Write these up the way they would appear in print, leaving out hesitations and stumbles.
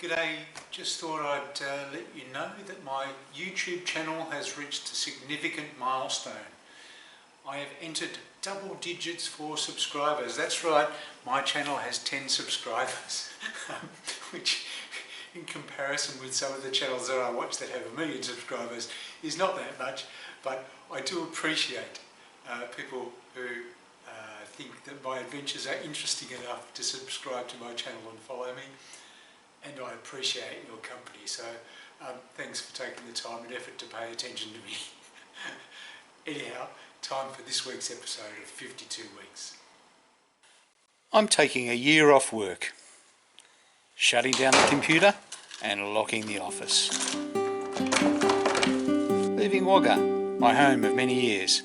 G'day, just thought I'd let you know that my YouTube channel has reached a significant milestone. I have entered double digits for subscribers. That's right, my channel has 10 subscribers, which in comparison with some of the channels that I watch that have 1 million subscribers is not that much, but I do appreciate people who think that my adventures are interesting enough to subscribe to my channel and follow me. And I appreciate your company, so thanks for taking the time and effort to pay attention to me. Anyhow, time for this week's episode of 52 Weeks. I'm taking a year off work, shutting down the computer and locking the office. Leaving Wagga, my home of many years.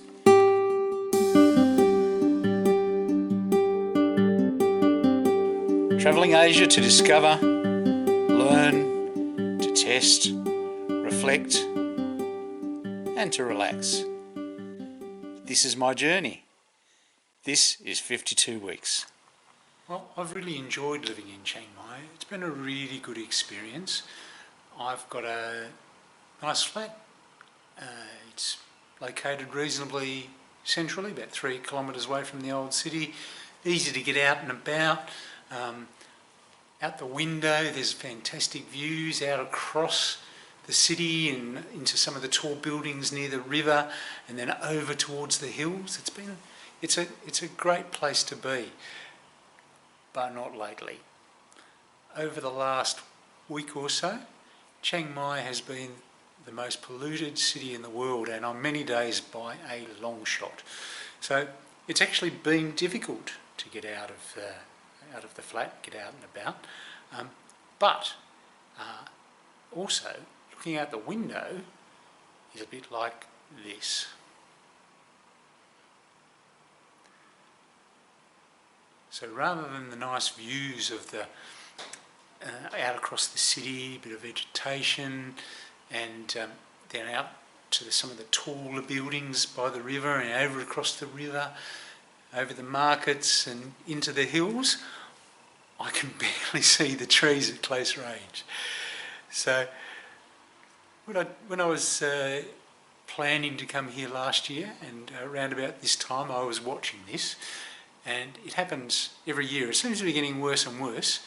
Travelling Asia to discover, learn, to test, reflect, and to relax. This is my journey. This is 52 weeks. Well, I've really enjoyed living in Chiang Mai. It's been a really good experience. I've got a nice flat. It's located reasonably centrally, about 3 kilometres away from the old city. Easy to get out and about. Out the window there's fantastic views out across the city and into some of the tall buildings near the river and then over towards the hills. It's a great place to be, but not lately. Over the last week or so, Chiang Mai has been the most polluted city in the world, and on many days by a long shot. So it's actually been difficult to get out of the flat, get out and about. But also, looking out the window is a bit like this. So rather than the nice views of the out across the city, a bit of vegetation, and then out to some of the taller buildings by the river and over across the river, over the markets and into the hills, I can barely see the trees at close range. So when I was planning to come here last year, and around about this time I was watching this, and it happens every year. It seems to be getting worse and worse,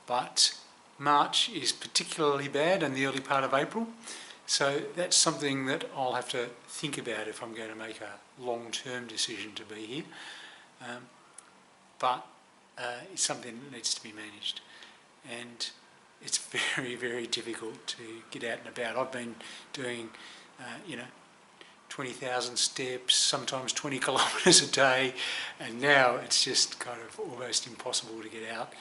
but March is particularly bad and the early part of April. So that's something that I'll have to think about if I'm going to make a long-term decision to be here. But it's something that needs to be managed, and it's very, very difficult to get out and about. I've been doing 20,000 steps, sometimes 20 kilometres a day, and now it's just kind of almost impossible to get out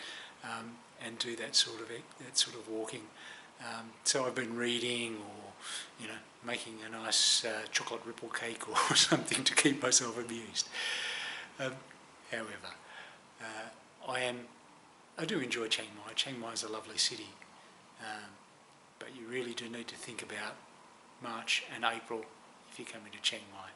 and do that sort of walking. So I've been reading, or making a nice chocolate ripple cake or something to keep myself amused. However, I do enjoy Chiang Mai. Chiang Mai is a lovely city, but you really do need to think about March and April if you're coming to Chiang Mai.